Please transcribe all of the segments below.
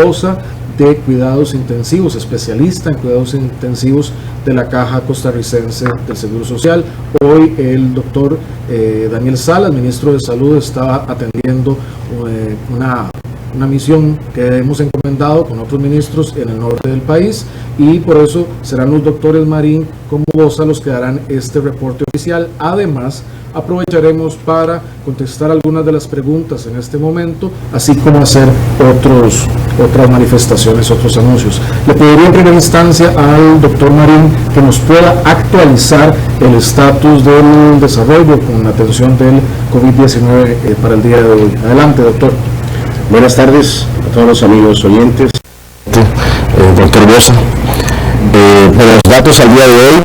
Bosa, de cuidados intensivos, especialista en cuidados intensivos de la Caja Costarricense del Seguro Social. Hoy el doctor Daniel Salas, ministro de Salud, está atendiendo una misión que hemos encomendado con otros ministros en el norte del país, y por eso serán los doctores Marín como Bosa los que darán este reporte oficial. Además, aprovecharemos para contestar algunas de las preguntas en este momento, así como hacer otras manifestaciones, otros anuncios. Le pediría en primera instancia al doctor Marín que nos pueda actualizar el estatus del desarrollo con la atención del COVID-19 para el día de hoy. Adelante, doctor. Buenas tardes a todos los amigos oyentes. Doctor Bosa, los datos al día de hoy: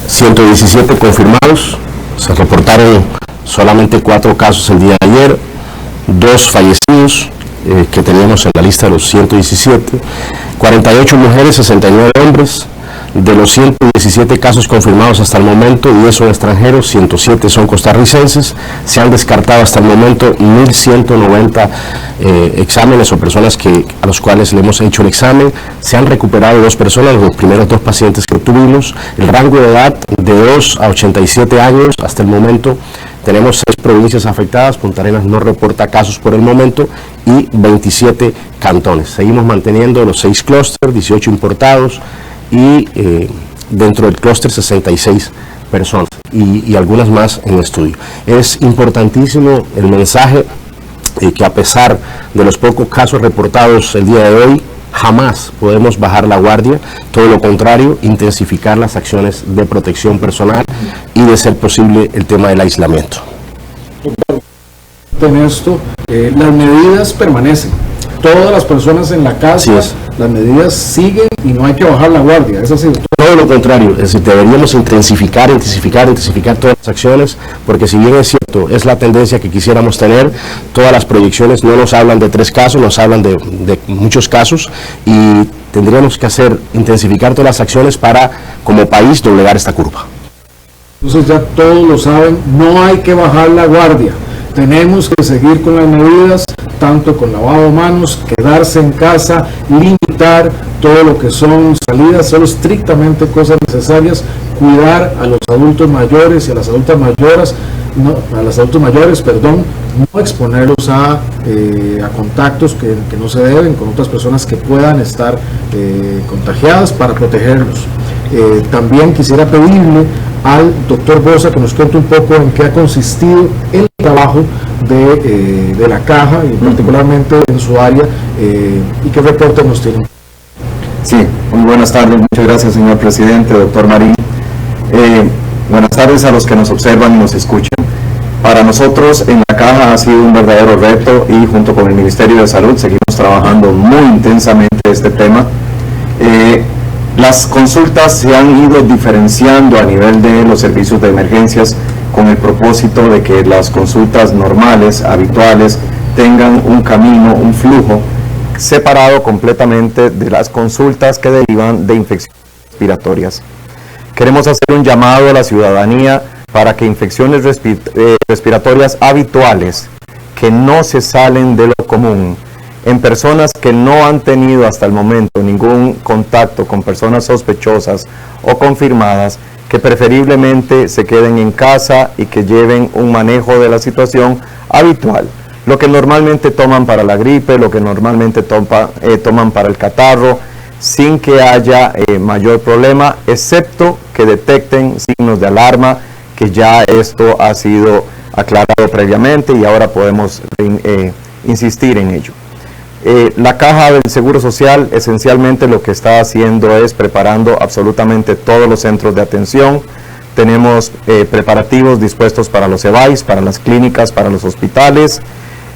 117 confirmados, se reportaron solamente 4 casos el día de ayer, 2 fallecidos que teníamos en la lista de los 117, 48 mujeres, 69 hombres. De los 117 casos confirmados hasta el momento, 10 son extranjeros, 107 son costarricenses. Se han descartado hasta el momento 1.190 exámenes o personas a los cuales le hemos hecho el examen. Se han recuperado 2 personas, los primeros 2 pacientes que tuvimos. El rango de edad de 2 a 87 años hasta el momento. Tenemos 6 provincias afectadas, Punta Arenas no reporta casos por el momento, y 27 cantones. Seguimos manteniendo los 6 clústeres, 18 importados, y dentro del clúster 66 personas y algunas más en estudio. Es importantísimo el mensaje que a pesar de los pocos casos reportados el día de hoy, jamás podemos bajar la guardia, todo lo contrario, intensificar las acciones de protección personal y, de ser posible, el tema del aislamiento. En esto, las medidas permanecen. Todas las personas en la casa, las medidas siguen y no hay que bajar la guardia. Es así. Todo lo contrario, es decir, deberíamos intensificar todas las acciones, porque si bien es cierto, es la tendencia que quisiéramos tener, todas las proyecciones no nos hablan de 3 casos, nos hablan de muchos casos, y tendríamos que intensificar todas las acciones para, como país, doblegar esta curva. Entonces ya todos lo saben, no hay que bajar la guardia. Tenemos que seguir con las medidas, tanto con lavado de manos, quedarse en casa, limitar todo lo que son salidas, solo estrictamente cosas necesarias, cuidar a los adultos mayores y a las adultas mayores, no exponerlos a contactos que no se deben con otras personas que puedan estar contagiadas, para protegerlos. También quisiera pedirle al doctor Bosa que nos cuente un poco en qué ha consistido el trabajo de la Caja, y particularmente en su área, y qué reporte nos tienen. Sí, muy buenas tardes, muchas gracias, señor presidente, doctor Marín. Buenas tardes a los que nos observan y nos escuchan. Para nosotros en la Caja ha sido un verdadero reto, y junto con el Ministerio de Salud seguimos trabajando muy intensamente este tema. Las consultas se han ido diferenciando a nivel de los servicios de emergencias, con el propósito de que las consultas normales, habituales, tengan un camino, un flujo separado completamente de las consultas que derivan de infecciones respiratorias. Queremos hacer un llamado a la ciudadanía para que infecciones respiratorias habituales, que no se salen de lo común, en personas que no han tenido hasta el momento ningún contacto con personas sospechosas o confirmadas, que preferiblemente se queden en casa y que lleven un manejo de la situación habitual. Lo que normalmente toman para la gripe, lo que normalmente toman para el catarro, sin que haya mayor problema, excepto que detecten signos de alarma, que ya esto ha sido aclarado previamente y ahora podemos insistir en ello. La Caja del Seguro Social esencialmente lo que está haciendo es preparando absolutamente todos los centros de atención. Tenemos preparativos dispuestos para los EVAIS, para las clínicas, para los hospitales.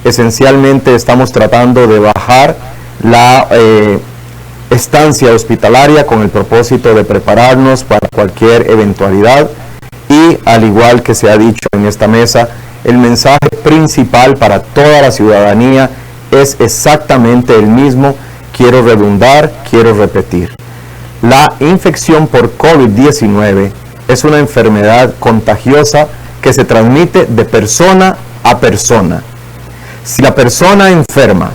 Esencialmente estamos tratando de bajar la estancia hospitalaria con el propósito de prepararnos para cualquier eventualidad, y al igual que se ha dicho en esta mesa, el mensaje principal para toda la ciudadanía es exactamente el mismo. Quiero redundar, quiero repetir. La infección por COVID-19 es una enfermedad contagiosa que se transmite de persona a persona. Si la persona enferma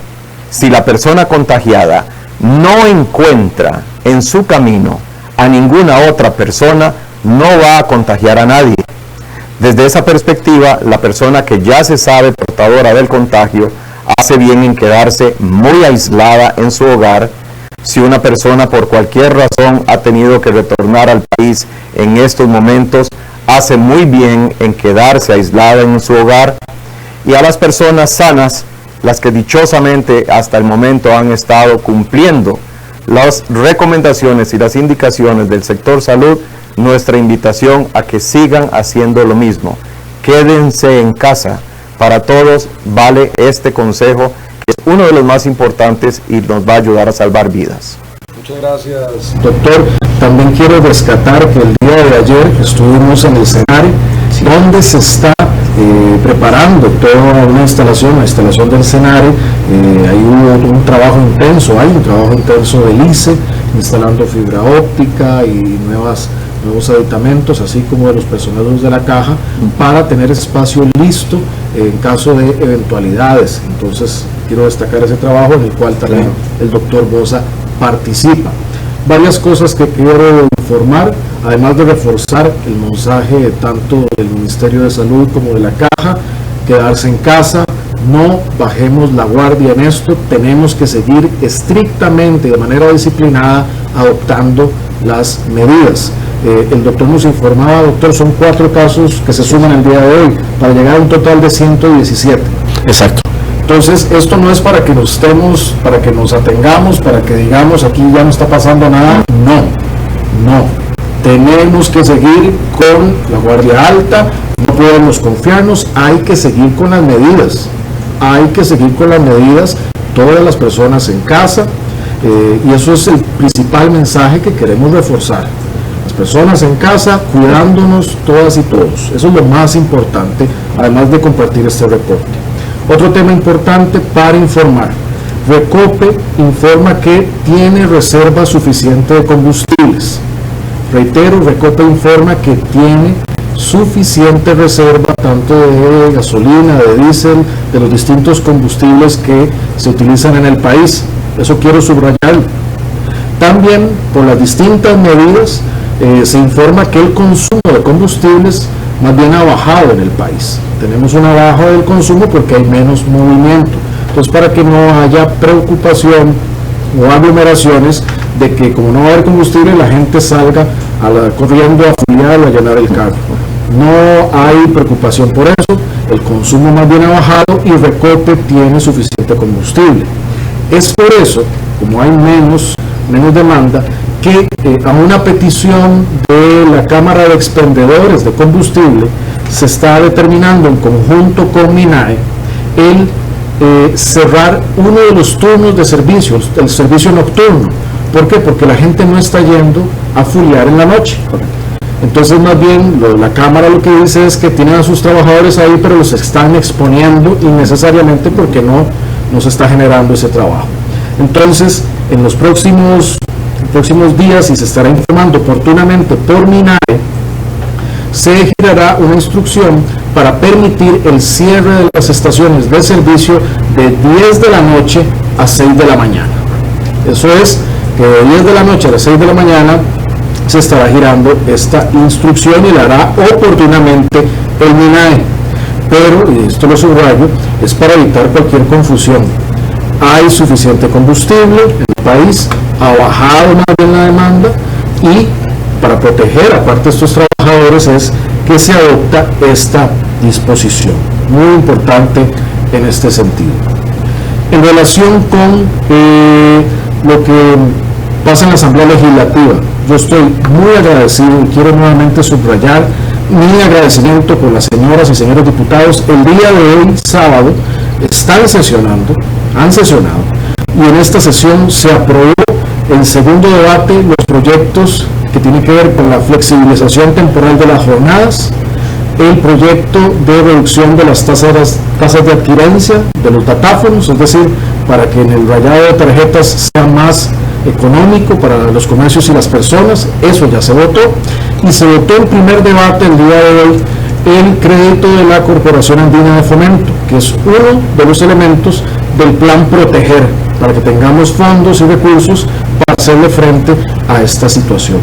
si la persona contagiada no encuentra en su camino a ninguna otra persona, no va a contagiar a nadie. Desde esa perspectiva, la persona que ya se sabe portadora del contagio hace bien en quedarse muy aislada en su hogar. Si una persona por cualquier razón ha tenido que retornar al país en estos momentos, hace muy bien en quedarse aislada en su hogar. Y a las personas sanas, las que dichosamente hasta el momento han estado cumpliendo las recomendaciones y las indicaciones del sector salud, nuestra invitación a que sigan haciendo lo mismo. Quédense en casa. Para todos vale este consejo, que es uno de los más importantes y nos va a ayudar a salvar vidas. Muchas gracias, doctor. También quiero rescatar que el día de ayer estuvimos en el escenario, donde se está preparando toda una instalación, la instalación del escenario. Ahí hubo un trabajo intenso, hay un trabajo intenso del ICE, instalando fibra óptica y nuevos aditamentos, así como de los personeros de la caja, para tener espacio listo en caso de eventualidades. Entonces, quiero destacar ese trabajo en el cual también el doctor Bosa participa. Varias cosas que quiero informar, además de reforzar el mensaje tanto del Ministerio de Salud como de la Caja: quedarse en casa, no bajemos la guardia en esto, tenemos que seguir estrictamente, de manera disciplinada, adoptando las medidas. El doctor nos informaba, doctor, son 4 casos que se suman el día de hoy, para llegar a un total de 117. Exacto. Entonces, esto no es para que nos atengamos, para que digamos aquí ya no está pasando nada. No. Tenemos que seguir con la guardia alta, no podemos confiarnos, hay que seguir con las medidas. Todas las personas en casa, y eso es el principal mensaje que queremos reforzar. Las personas en casa, cuidándonos todas y todos. Eso es lo más importante, además de compartir este reporte. Otro tema importante para informar: Recope informa que tiene reserva suficiente de combustibles. Reitero, Recope informa que tiene suficiente reserva tanto de gasolina, de diésel, de los distintos combustibles que se utilizan en el país. Eso quiero subrayarlo. También, por las distintas medidas, se informa que el consumo de combustibles más bien ha bajado en el país. Tenemos una baja del consumo porque hay menos movimiento. Entonces, para que no haya preocupación o aglomeraciones de que, como no va a haber combustible, la gente salga corriendo a filiar o a llenar el carro. No hay preocupación por eso. El consumo más bien ha bajado y Recope tiene suficiente combustible. Es por eso, como hay menos demanda, que a una petición de la Cámara de Expendedores de Combustible se está determinando en conjunto con MINAE el cerrar uno de los turnos de servicio, el servicio nocturno. ¿Por qué? Porque la gente no está yendo a filiar en la noche. Entonces, más bien, la Cámara lo que dice es que tienen a sus trabajadores ahí, pero los están exponiendo innecesariamente porque no se está generando ese trabajo. Entonces, en los próximos días, y se estará informando oportunamente por MINAE, se girará una instrucción para permitir el cierre de las estaciones de servicio de 10 de la noche a 6 de la mañana. Eso es, que de 10 de la noche a las 6 de la mañana se estará girando esta instrucción y la hará oportunamente el MINAE. Pero, y esto lo subrayo, es para evitar cualquier confusión. Hay suficiente combustible en el país, ha bajado más bien la demanda, y para proteger aparte de estos trabajadores es que se adopta esta disposición. Muy importante en este sentido. En relación con lo que pasa en la Asamblea Legislativa, yo estoy muy agradecido y quiero nuevamente subrayar mi agradecimiento por las señoras y señores diputados. El día de hoy, sábado, han sesionado, y en esta sesión se aprobó en segundo debate los proyectos que tienen que ver con la flexibilización temporal de las jornadas, el proyecto de reducción de las tasas de adquirencia de los datáfonos, es decir, para que en el rayado de tarjetas sea más económico para los comercios y las personas. Eso ya se votó, y se votó en primer debate el día de hoy el crédito de la Corporación Andina de Fomento, que es uno de los elementos del plan Proteger, para que tengamos fondos y recursos para hacerle frente a esta situación.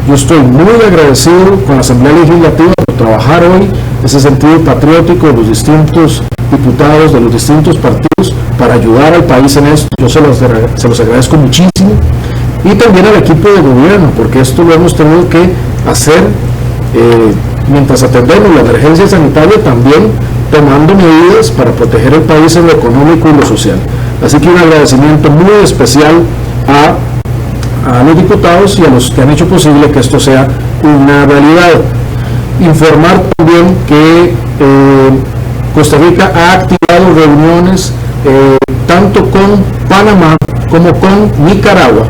Yo estoy muy agradecido con la Asamblea Legislativa por trabajar hoy ese sentido patriótico de los distintos diputados de los distintos partidos para ayudar al país en esto. Yo se los agradezco muchísimo, y también al equipo de gobierno, porque esto lo hemos tenido que hacer mientras atendemos la emergencia sanitaria, también tomando medidas para proteger el país en lo económico y lo social. Así que un agradecimiento muy especial a los diputados y a los que han hecho posible que esto sea una realidad. Informar también que Costa Rica ha activado reuniones tanto con Panamá como con Nicaragua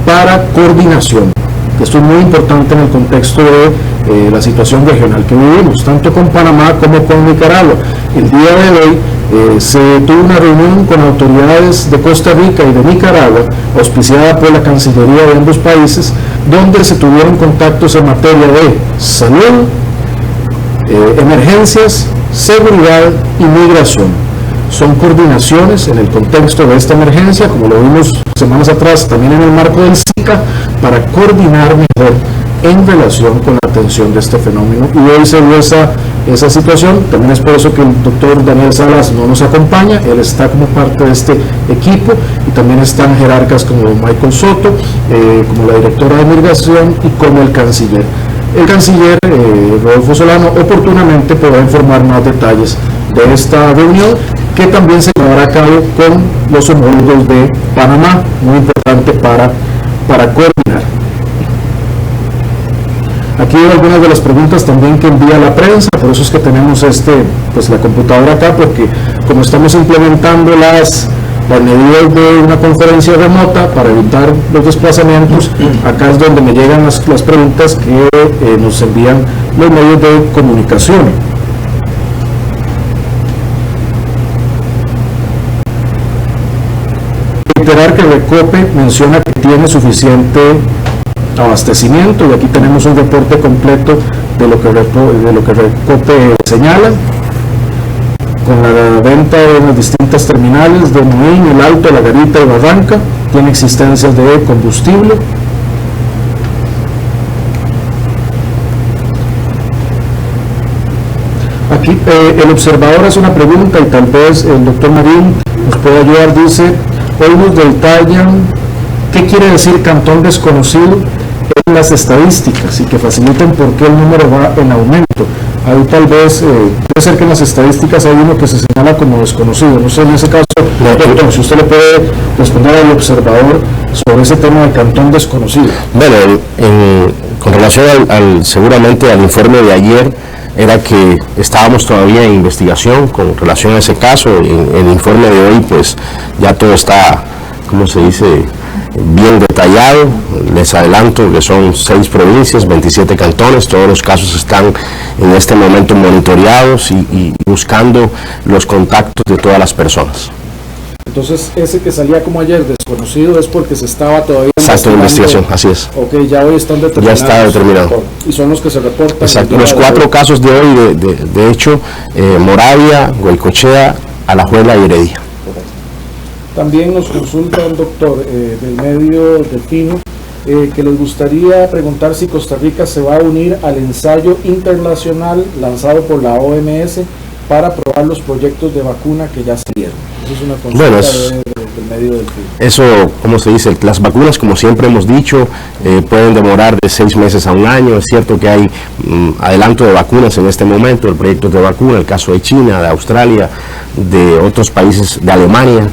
para coordinación. Esto es muy importante en el contexto de la situación regional que vivimos, tanto con Panamá como con Nicaragua. El día de hoy se tuvo una reunión con autoridades de Costa Rica y de Nicaragua, auspiciada por la Cancillería de ambos países, donde se tuvieron contactos en materia de salud, emergencias, seguridad y migración. Son coordinaciones en el contexto de esta emergencia, como lo vimos semanas atrás, también en el marco del SICA, para coordinar mejor en relación con la atención de este fenómeno. Y hoy se dio esa situación. También es por eso que el doctor Daniel Salas no nos acompaña. Él está como parte de este equipo, y también están jerarcas como Michael Soto, como la directora de migración, y como el canciller. El canciller Rodolfo Solano oportunamente podrá informar más detalles de esta reunión, que también se llevará a cabo con los homólogos de Panamá, muy importante para coordinar. Aquí hay algunas de las preguntas también que envía la prensa, por eso es que tenemos la computadora acá, porque como estamos implementando las medidas de una conferencia remota para evitar los desplazamientos, acá es donde me llegan las preguntas que nos envían los medios de comunicación. Reiterar que Recope menciona que tiene suficiente abastecimiento, y aquí tenemos un reporte completo de lo que Recope señala, con la venta en las distintas terminales de Moín, El Alto, La Garita y Barranca. Tiene existencias de combustible. Aquí el observador hace una pregunta, y tal vez el doctor Marín nos puede ayudar. Dice: hoy nos detallan qué quiere decir cantón desconocido en las estadísticas, y que faciliten por qué el número va en aumento. Ahí tal vez puede ser que en las estadísticas hay uno que se señala como desconocido. No sé, en ese caso, doctor, si usted le puede responder al observador sobre ese tema del cantón desconocido. Bueno, con relación seguramente al informe de ayer, era que estábamos todavía en investigación con relación a ese caso. En el informe de hoy, pues ya todo está, ¿cómo se dice?, bien detallado. Les adelanto que son 6 provincias, 27 cantones. Todos los casos están en este momento monitoreados y buscando los contactos de todas las personas. Entonces, ese que salía como ayer desconocido es porque se estaba todavía exacto, investigación, así es. Ok, ya hoy están determinados. Ya está determinado. Y son los que se reportan. Exacto, los 4 casos de hoy, de hecho, Moravia, Goicoechea, Alajuela y Heredia. También nos consulta un doctor del medio Delfino, que les gustaría preguntar si Costa Rica se va a unir al ensayo internacional lanzado por la OMS para probar los proyectos de vacuna que ya salieron. Eso es una consulta del medio Delfino. Eso, como se dice, las vacunas, como siempre hemos dicho, pueden demorar de 6 meses a 1 año. Es cierto que hay adelanto de vacunas en este momento, el proyecto de vacuna, el caso de China, de Australia, de otros países, de Alemania,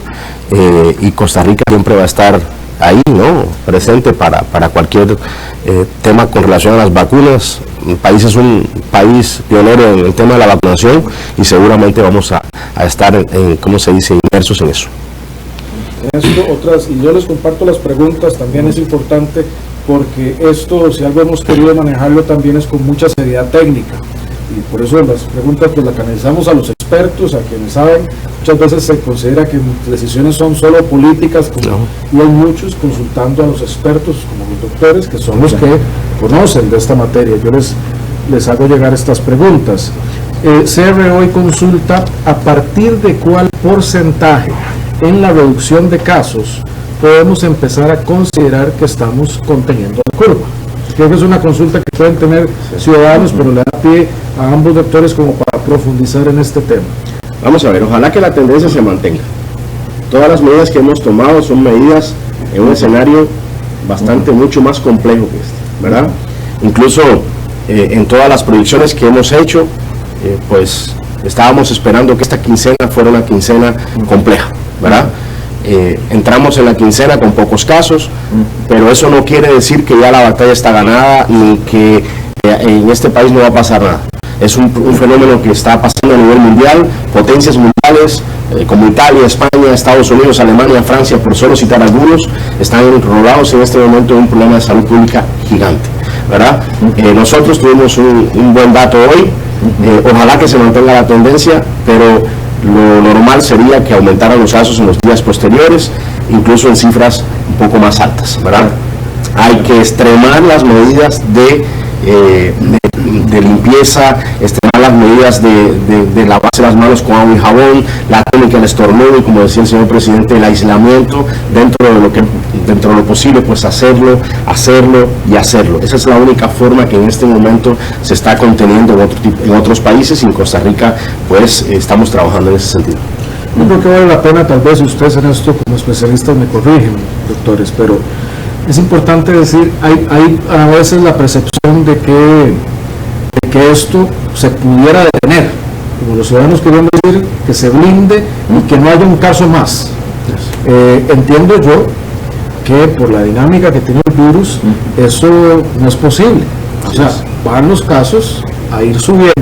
y Costa Rica siempre va a estar ahí, ¿no?, presente para cualquier tema con relación a las vacunas. El país es un país pionero en el tema de la vacunación, y seguramente vamos a estar, ¿cómo se dice?, inmersos en eso. Y yo les comparto las preguntas. También es importante, porque esto, si algo hemos querido manejarlo, también es con mucha seriedad técnica, y por eso las preguntas pues las canalizamos a los expertos, a quienes saben. Muchas veces se considera que decisiones son solo políticas, y hay muchos consultando a los expertos, como los doctores, que son los que conocen de esta materia. Yo les hago llegar estas preguntas. CR hoy consulta: ¿a partir de cuál porcentaje en la reducción de casos, podemos empezar a considerar que estamos conteniendo la curva. Creo que es una consulta que pueden tener ciudadanos, pero le da pie a ambos doctores como para profundizar en este tema. Vamos a ver, ojalá que la tendencia se mantenga. Todas las medidas que hemos tomado son medidas en un escenario bastante mucho más complejo que este, ¿verdad? Incluso en todas las proyecciones que hemos hecho, pues estábamos esperando que esta quincena fuera una quincena compleja, ¿verdad? Entramos en la quincena con pocos casos, pero eso no quiere decir que ya la batalla está ganada ni que en este país no va a pasar nada. Es un fenómeno que está pasando a nivel mundial, potencias mundiales como Italia, España, Estados Unidos, Alemania, Francia, por solo citar algunos, están enrolados en este momento en un problema de salud pública gigante, ¿verdad? Nosotros tuvimos un buen dato hoy, ojalá que se mantenga la tendencia, pero lo normal sería que aumentaran los casos en los días posteriores, incluso en cifras un poco más altas, ¿verdad? Hay que extremar las medidas de limpieza, extremar las medidas de lavarse las manos con agua y jabón, la técnica del estornudo y, como decía el señor presidente, el aislamiento dentro de lo posible, pues hacerlo y hacerlo. Esa es la única forma que en este momento se está conteniendo en otros países, y en Costa Rica pues estamos trabajando en ese sentido. Yo creo que vale la pena, tal vez ustedes en esto como especialistas me corrigen, doctores, pero es importante decir, hay a veces la percepción de que esto se pudiera detener, como los ciudadanos querían decir, que se blinde y que no haya un caso más. Entiendo yo que por la dinámica que tiene el virus, eso no es posible. O sea, van los casos a ir subiendo,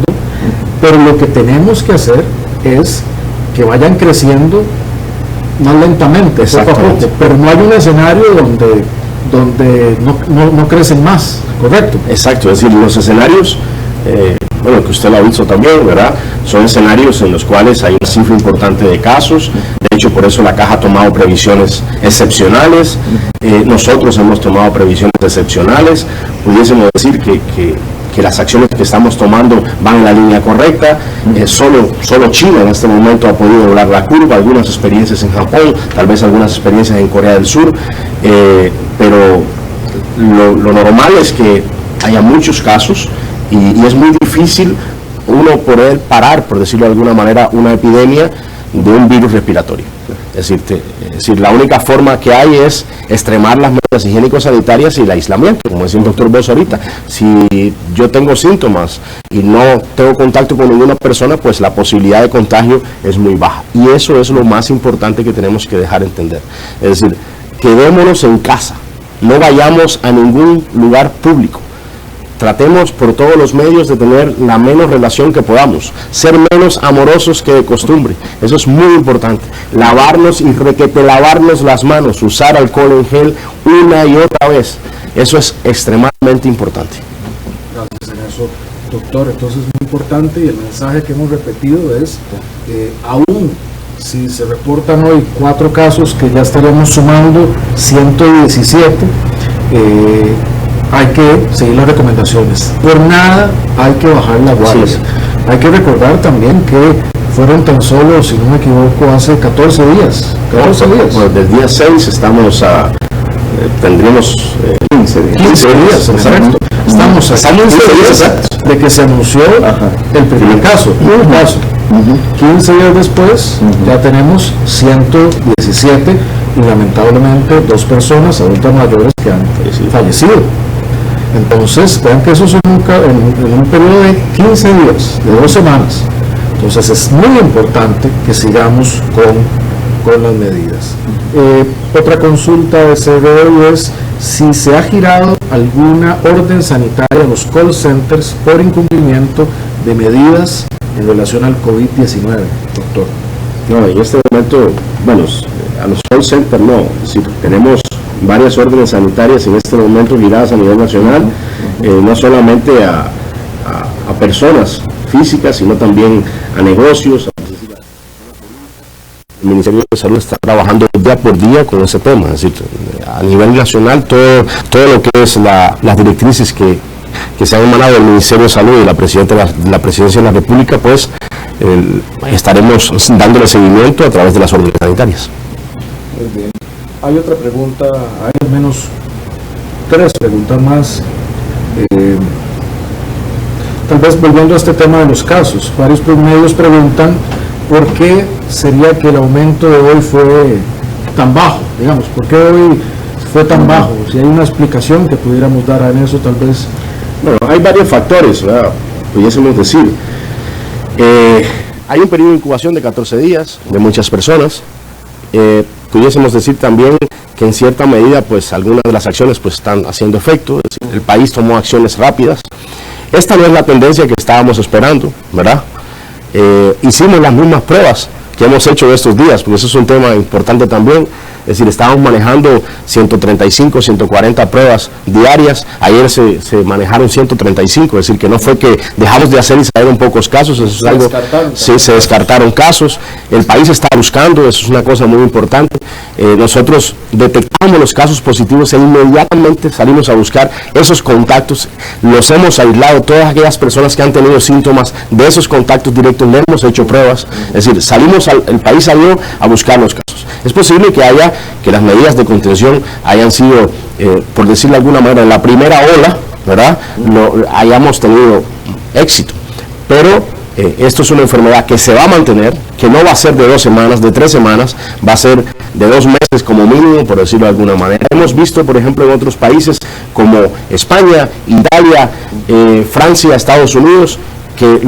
pero lo que tenemos que hacer es que vayan creciendo más lentamente, poco a poco, pero no hay un escenario donde no crecen más, ¿correcto? Exacto, es decir, los escenarios, bueno, que usted lo ha visto también, ¿verdad? Son escenarios en los cuales hay una cifra importante de casos. De hecho, por eso la Caja ha tomado previsiones excepcionales. Nosotros hemos tomado previsiones excepcionales. Pudiésemos decir que las acciones que estamos tomando van en la línea correcta. Solo China en este momento ha podido doblar la curva, algunas experiencias en Japón, tal vez algunas experiencias en Corea del Sur, pero lo normal es que haya muchos casos y es muy difícil uno poder parar, por decirlo de alguna manera, una epidemia de un virus respiratorio. Es decir, la única forma que hay es extremar las medidas higiénico-sanitarias y el aislamiento, como decía el doctor Bosch ahorita. Si yo tengo síntomas y no tengo contacto con ninguna persona, pues la posibilidad de contagio es muy baja. Y eso es lo más importante que tenemos que dejar entender. Es decir, quedémonos en casa, no vayamos a ningún lugar público. Tratemos por todos los medios de tener la menos relación que podamos, ser menos amorosos que de costumbre. Eso es muy importante. Lavarnos y lavarnos las manos, usar alcohol en gel una y otra vez. Eso es extremadamente importante. Gracias en eso, doctor. Entonces es muy importante, y el mensaje que hemos repetido es, aún si se reportan hoy 4 casos, que ya estaremos sumando 117, hay que seguir las recomendaciones. Por nada hay que bajar la guardia. Sí. Hay que recordar también que fueron tan solo, si no me equivoco, hace 14 días. 14 días. Pues del día 6 tendríamos 15 días. Exacto. Estamos a 15 días de que se anunció el primer caso. 15 días después ya tenemos 117 y lamentablemente 2 personas adultas mayores que han fallecido. Entonces, vean que eso es en un periodo de 15 días, de 2 semanas. Entonces es muy importante que sigamos con las medidas. Otra consulta de CDO es si se ha girado alguna orden sanitaria a los call centers por incumplimiento de medidas en relación al COVID-19, doctor. No, en este momento, bueno, a los call centers no, sí, tenemos varias órdenes sanitarias en este momento giradas a nivel nacional, no solamente a personas físicas, sino también a negocios. El Ministerio de Salud está trabajando día por día con ese tema, es decir, a nivel nacional todo lo que es las directrices que se han emanado del Ministerio de Salud y la Presidencia de la República, pues estaremos dándole seguimiento a través de las órdenes sanitarias. Muy bien. Hay otra pregunta, hay al menos 3 preguntas más. Tal vez volviendo a este tema de los casos, varios medios preguntan por qué sería que el aumento de hoy fue tan bajo, digamos, por qué hoy fue tan bajo, si hay una explicación que pudiéramos dar en eso tal vez. Bueno, hay varios factores, ¿verdad? Pudiésemos decir. Hay un periodo de incubación de 14 días de muchas personas. Pudiésemos decir también que en cierta medida, pues algunas de las acciones pues están haciendo efecto, es decir, el país tomó acciones rápidas. Esta no es la tendencia que estábamos esperando, ¿verdad? Hicimos las mismas pruebas que hemos hecho estos días, porque eso es un tema importante también. Es decir, estábamos manejando 135, 140 pruebas diarias. Ayer se manejaron 135, es decir, que no fue que dejamos de hacer y salieron pocos casos, eso es algo, sí, se descartaron casos. El país está buscando, eso es una cosa muy importante. Nosotros detectamos los casos positivos e inmediatamente salimos a buscar esos contactos. Los hemos aislado, todas aquellas personas que han tenido síntomas de esos contactos directos, le hemos hecho pruebas. Es decir, el país salió a buscar los casos. Es posible que las medidas de contención hayan sido, por decirlo de alguna manera, en la primera ola, ¿verdad? Hayamos tenido éxito. Pero esto es una enfermedad que se va a mantener, que no va a ser de 2 semanas, de 3 semanas, va a ser de 2 meses como mínimo, por decirlo de alguna manera. Hemos visto, por ejemplo, en otros países como España, Italia, Francia, Estados Unidos, que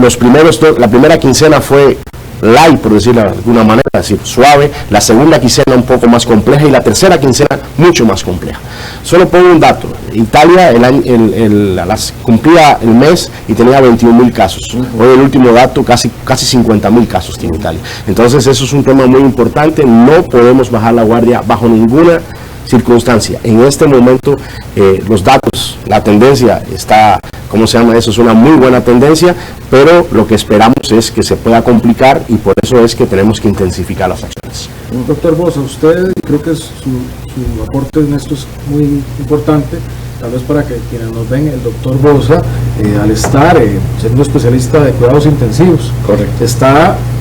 la primera quincena fue light, por decirlo de alguna manera, es decir, suave, la segunda quincena un poco más compleja y la tercera quincena mucho más compleja. Solo pongo un dato: Italia cumplía el mes y tenía 21.000 casos. Hoy el último dato, casi 50.000 casos tiene Italia. Entonces eso es un tema muy importante, no podemos bajar la guardia bajo ninguna circunstancia. En este momento los datos, la tendencia está, ¿cómo se llama eso? Es una muy buena tendencia, pero lo que esperamos es que se pueda complicar y por eso es que tenemos que intensificar las acciones. Doctor Bosa, usted, creo que su aporte en esto es muy importante, tal vez para que quienes nos ven, el doctor Bosa, al estar siendo especialista de cuidados intensivos, correcto,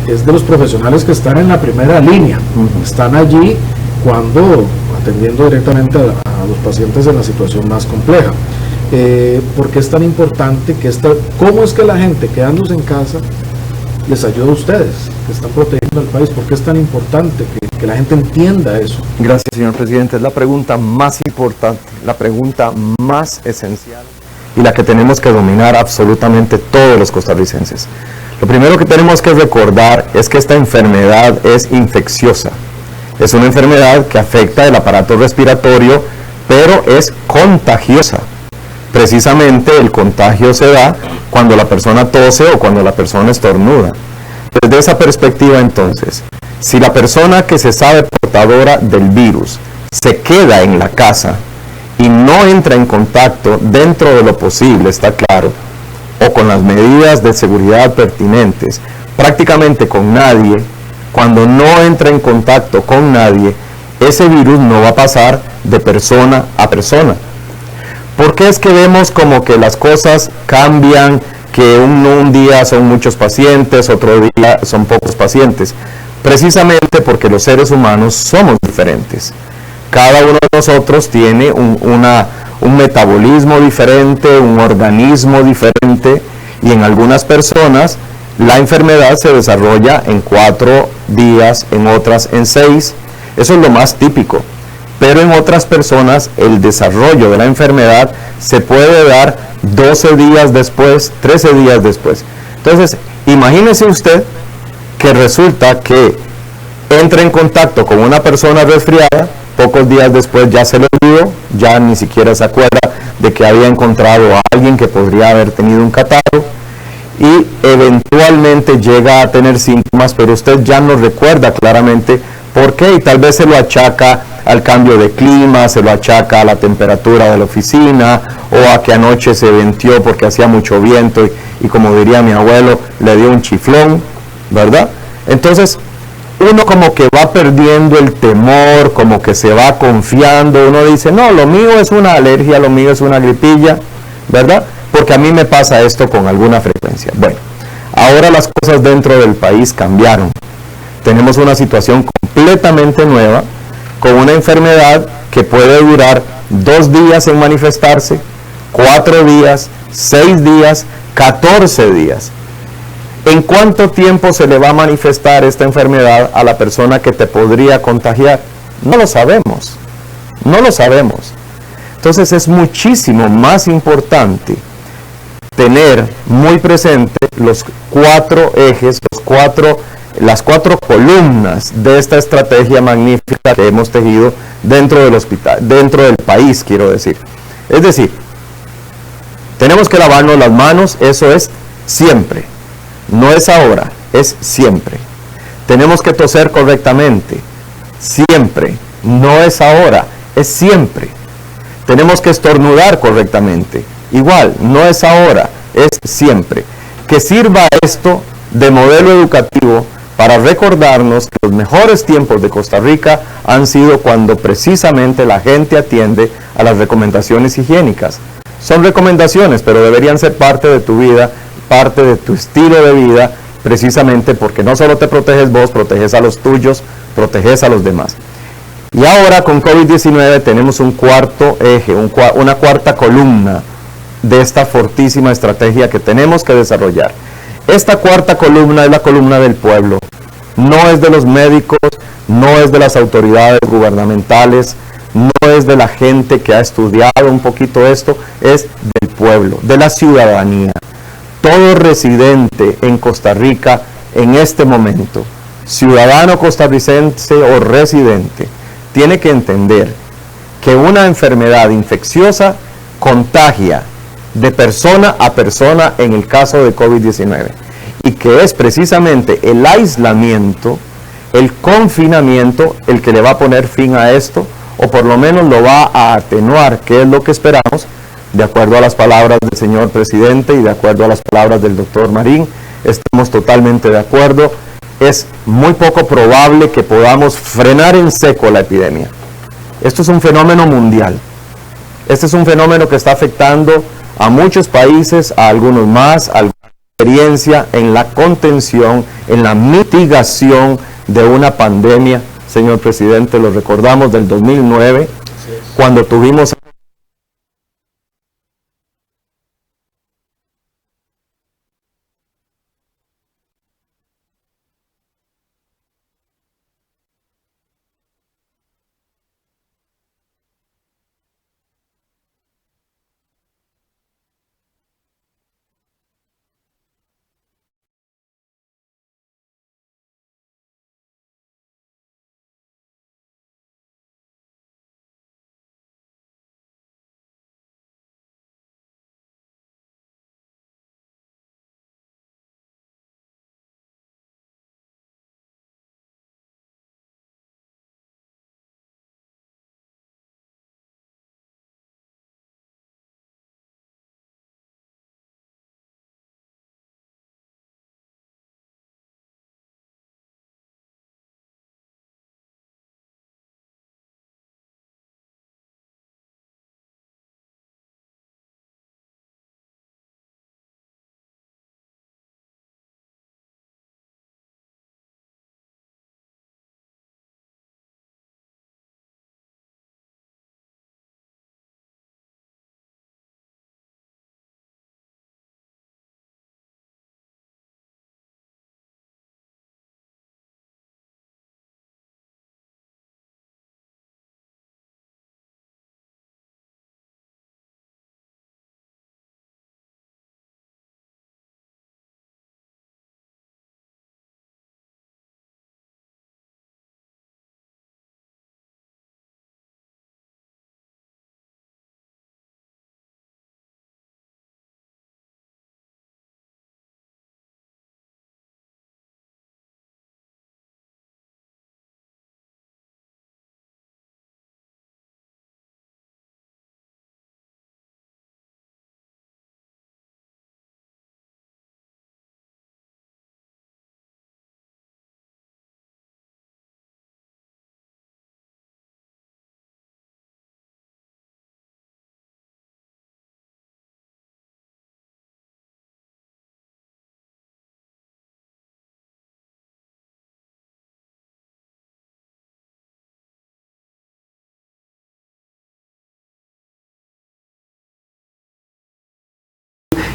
es de los profesionales que están en la primera línea, están allí cuando atendiendo directamente a los pacientes en la situación más compleja. ¿Por qué es tan importante cómo es que la gente quedándose en casa les ayuda a ustedes, que están protegiendo al país? ¿Por qué es tan importante que la gente entienda eso? Gracias, señor presidente. Es la pregunta más importante, la pregunta más esencial y la que tenemos que dominar absolutamente todos los costarricenses. Lo primero que tenemos que recordar es que esta enfermedad es infecciosa. Es una enfermedad que afecta el aparato respiratorio, pero es contagiosa. Precisamente el contagio se da cuando la persona tose o cuando la persona estornuda. Desde esa perspectiva, entonces, si la persona que se sabe portadora del virus se queda en la casa y no entra en contacto dentro de lo posible, está claro, o con las medidas de seguridad pertinentes, prácticamente con nadie, cuando no entra en contacto con nadie, ese virus no va a pasar de persona a persona. ¿Por qué es que vemos como que las cosas cambian, que un día son muchos pacientes, otro día son pocos pacientes? Precisamente porque los seres humanos somos diferentes. Cada uno de nosotros tiene un metabolismo diferente, un organismo diferente, y en algunas personas la enfermedad se desarrolla en 4 días, en otras en 6. Eso es lo más típico. Pero en otras personas el desarrollo de la enfermedad se puede dar 12 días después, 13 días después. Entonces, imagínese usted que resulta que entra en contacto con una persona resfriada, pocos días después ya se le olvidó, ya ni siquiera se acuerda de que había encontrado a alguien que podría haber tenido un catarro, y eventualmente llega a tener síntomas, pero usted ya no recuerda claramente por qué, y tal vez se lo achaca al cambio de clima, se lo achaca a la temperatura de la oficina, o a que anoche se venteó porque hacía mucho viento y como diría mi abuelo, le dio un chiflón, ¿verdad? Entonces, uno como que va perdiendo el temor, como que se va confiando, uno dice, no, lo mío es una alergia, lo mío es una gripilla, ¿verdad? Porque a mí me pasa esto con alguna frecuencia. Bueno, ahora las cosas dentro del país cambiaron. Tenemos una situación completamente nueva, con una enfermedad que puede durar 2 días en manifestarse, 4 días, 6 días, 14 días. ¿En cuánto tiempo se le va a manifestar esta enfermedad a la persona que te podría contagiar? No lo sabemos, no lo sabemos. Entonces es muchísimo más importante tener muy presente los 4 ejes, las 4 columnas de esta estrategia magnífica que hemos tejido dentro del hospital, dentro del país, quiero decir. Es decir, tenemos que lavarnos las manos, eso es siempre. No es ahora, es siempre. Tenemos que toser correctamente, siempre. No es ahora, es siempre. Tenemos que estornudar correctamente, igual, no es ahora, es siempre. Que sirva esto de modelo educativo para recordarnos que los mejores tiempos de Costa Rica han sido cuando precisamente la gente atiende a las recomendaciones higiénicas. Son recomendaciones, pero deberían ser parte de tu vida, parte de tu estilo de vida, precisamente porque no solo te proteges vos, proteges a los tuyos, proteges a los demás. Y ahora con COVID-19 tenemos un cuarto eje, una cuarta columna de esta fortísima estrategia que tenemos que desarrollar. Esta cuarta columna es la columna del pueblo. No es de los médicos, no es de las autoridades gubernamentales, no es de la gente que ha estudiado un poquito esto, es del pueblo, de la ciudadanía. Todo residente en Costa Rica en este momento, ciudadano costarricense o residente, tiene que entender que una enfermedad infecciosa contagia de persona a persona en el caso de COVID-19 y que es precisamente el aislamiento, el confinamiento el que le va a poner fin a esto o por lo menos lo va a atenuar, que es lo que esperamos, de acuerdo a las palabras del señor presidente y de acuerdo a las palabras del doctor Marín. Estamos totalmente de acuerdo. Es muy poco probable que podamos frenar en seco la epidemia. Esto es un fenómeno mundial. Este es un fenómeno que está afectando a muchos países, a algunos más, a alguna experiencia en la contención, en la mitigación de una pandemia. Señor presidente, lo recordamos del 2009, cuando tuvimos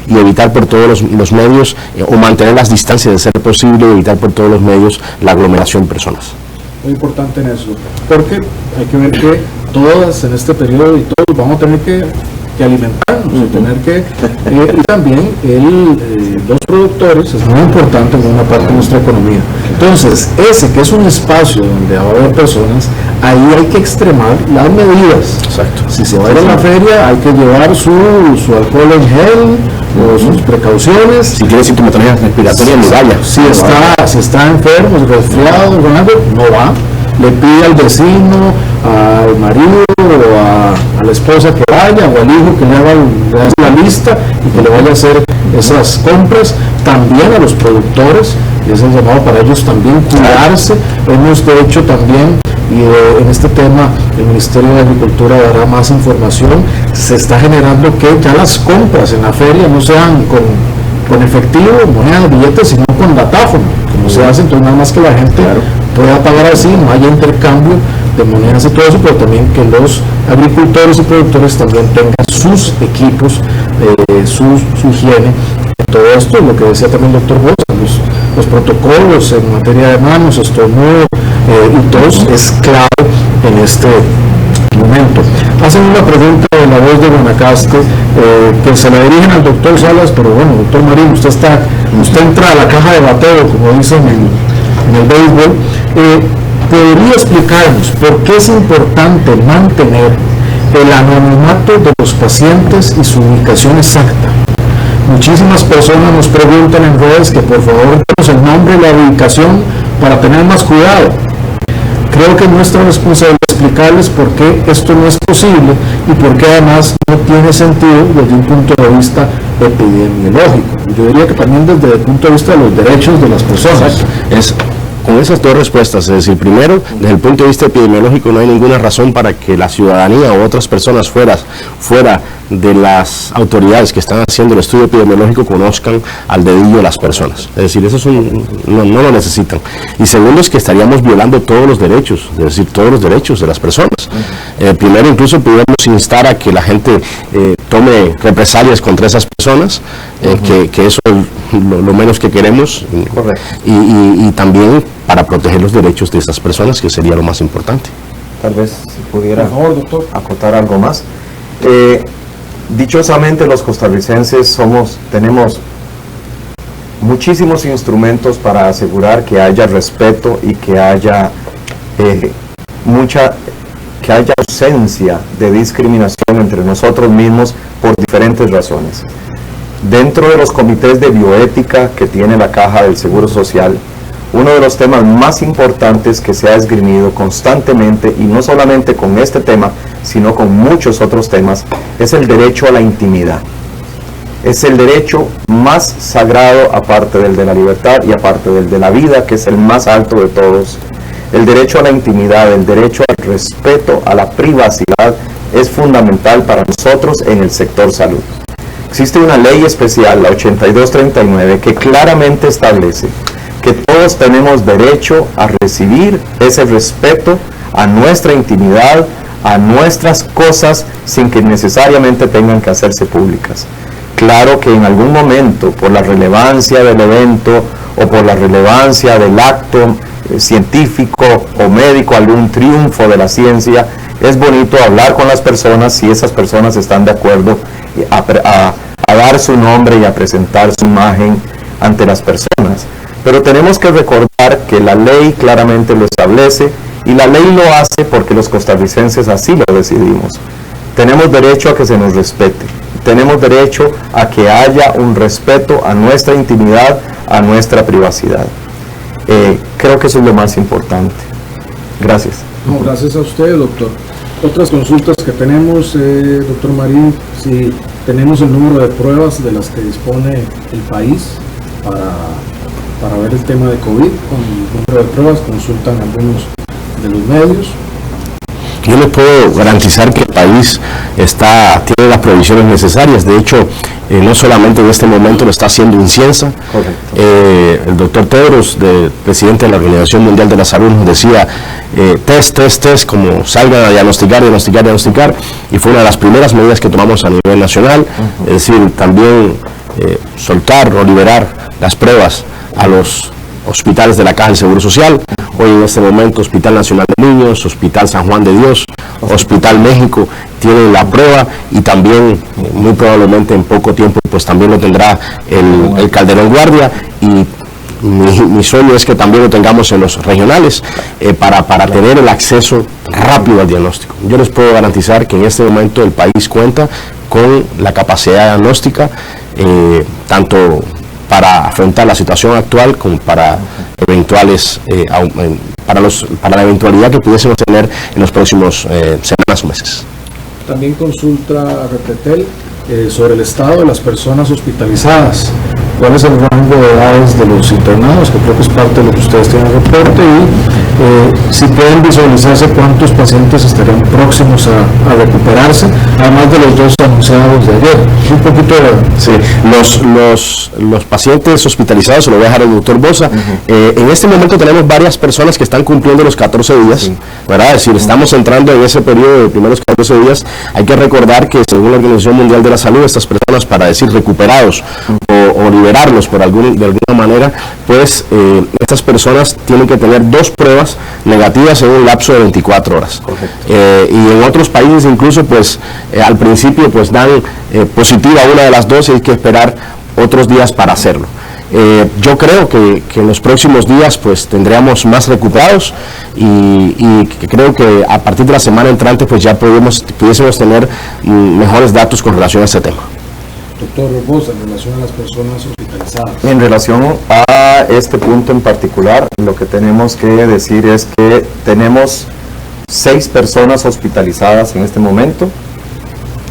y evitar por todos los medios, o mantener las distancias de ser posible, y evitar por todos los medios la aglomeración de personas. Muy importante en eso, porque hay que ver que todas en este periodo y todos vamos a tener que alimentarnos, tener que y también los productores es muy importante en una parte de nuestra economía. Entonces, ese que es un espacio donde va a haber personas, ahí hay que extremar las medidas. Exacto. Si se va a ir a la feria, hay que llevar su alcohol en gel o sus precauciones. Si tiene sintomatología respiratoria, no vaya. Si está enfermo, resfriado, con algo, no va. Le pide al vecino, al marido o a la esposa que vaya, o al hijo que le haga la lista y que le vaya a hacer esas compras. También a los productores, y es el llamado para ellos también cuidarse. Hemos de hecho también, y en este tema el Ministerio de Agricultura dará más información, se está generando que ya las compras en la feria no sean con efectivo, moneda, billetes, sino con datáfono, como se hace. Entonces nada más que la gente pueda pagar así, no haya intercambio de monedas y todo eso, pero también que los agricultores y productores también tengan sus equipos, su higiene. Todo esto, lo que decía también el doctor Bosa, los protocolos en materia de manos, estornudo y tos es clave en este momento. Hacen una pregunta de La Voz de Guanacaste que se la dirigen al doctor Salas, pero bueno, doctor Marín, usted entra a la caja de bateo, como dicen en el béisbol. ¿Podría explicarnos por qué es importante mantener el anonimato de los pacientes y su ubicación exacta? Muchísimas personas nos preguntan en redes que por favor demos el nombre y la ubicación para tener más cuidado. Creo que es nuestra responsabilidad explicarles por qué esto no es posible y por qué además no tiene sentido desde un punto de vista epidemiológico. Yo diría que también desde el punto de vista de los derechos de las personas. Con esas dos respuestas, es decir, primero, desde el punto de vista epidemiológico no hay ninguna razón para que la ciudadanía o otras personas fuera de las autoridades que están haciendo el estudio epidemiológico conozcan al dedillo a las personas. Es decir, eso no lo necesitan. Y segundo es que estaríamos violando todos los derechos, es decir, todos los derechos de las personas. Primero, incluso podríamos instar a que la gente tome represalias contra esas personas, que eso es lo menos que queremos. Y también para proteger los derechos de esas personas, que sería lo más importante. Tal vez si pudiera, por favor, doctor, acotar algo más. Dichosamente los costarricenses tenemos muchísimos instrumentos para asegurar que haya respeto y que haya ausencia de discriminación entre nosotros mismos por diferentes razones. Dentro de los comités de bioética que tiene la Caja del Seguro Social, uno de los temas más importantes que se ha esgrimido constantemente, y no solamente con este tema, sino con muchos otros temas, es el derecho a la intimidad. Es el derecho más sagrado, aparte del de la libertad y aparte del de la vida, que es el más alto de todos. El derecho a la intimidad, el derecho al respeto, a la privacidad, es fundamental para nosotros en el sector salud. Existe una ley especial, la 8239, que claramente establece que todos tenemos derecho a recibir ese respeto a nuestra intimidad, a nuestras cosas, sin que necesariamente tengan que hacerse públicas. Claro que en algún momento, por la relevancia del evento o por la relevancia del acto científico o médico, algún triunfo de la ciencia, es bonito hablar con las personas si esas personas están de acuerdo a dar su nombre y a presentar su imagen ante las personas. Pero tenemos que recordar que la ley claramente lo establece, y la ley lo hace porque los costarricenses así lo decidimos. Tenemos derecho a que se nos respete, tenemos derecho a que haya un respeto a nuestra intimidad, a nuestra privacidad. Creo que eso es lo más importante. Gracias. No, gracias a usted, doctor. Otras consultas que tenemos, doctor Marín, si tenemos el número de pruebas de las que dispone el país para ver el tema de COVID. Con el número de pruebas consultan algunos de los medios. Yo les puedo garantizar que el país tiene las provisiones necesarias. De hecho, no solamente en este momento lo está haciendo INCIENSA. El doctor Tedros, presidente de la Organización Mundial de la Salud, nos decía test, como salgan a diagnosticar, y fue una de las primeras medidas que tomamos a nivel nacional. Es decir, también soltar o liberar las pruebas a los hospitales de la Caja del Seguro Social. Hoy en este momento Hospital Nacional de Niños, Hospital San Juan de Dios, Hospital México tienen la prueba, y también muy probablemente en poco tiempo pues también lo tendrá el Calderón Guardia, y mi sueño es que también lo tengamos en los regionales para tener el acceso rápido al diagnóstico. Yo les puedo garantizar que en este momento el país cuenta con la capacidad diagnóstica, tanto para afrontar la situación actual como para eventuales para la eventualidad que pudiésemos tener en los próximos semanas o meses. También consulta a Repretel sobre el estado de las personas hospitalizadas. ¿Cuál es el rango de edades de los internados? Que creo que es parte de lo que ustedes tienen en el reporte, y si pueden visualizarse cuántos pacientes estarían próximos a recuperarse, además de los 2 anunciados de ayer. Un poquito de... Sí, los pacientes hospitalizados, se lo voy a dejar al doctor Bosa. En este momento tenemos varias personas que están cumpliendo los 14 días, ¿verdad? Es decir, estamos entrando en ese periodo de primeros 14 días. Hay que recordar que según la Organización Mundial de la Salud, estas personas, para decir recuperados o liberarlos de alguna manera, pues estas personas tienen que tener 2 pruebas negativas en un lapso de 24 horas. Y en otros países incluso pues al principio pues dan positiva una de las 2 y hay que esperar otros días para hacerlo. Yo creo que en los próximos días pues tendríamos más recuperados, y creo que a partir de la semana entrante pues ya pudiésemos tener mejores datos con relación a este tema. Doctor Bosa, en relación a las personas hospitalizadas. En relación a este punto en particular, lo que tenemos que decir es que tenemos 6 personas hospitalizadas en este momento.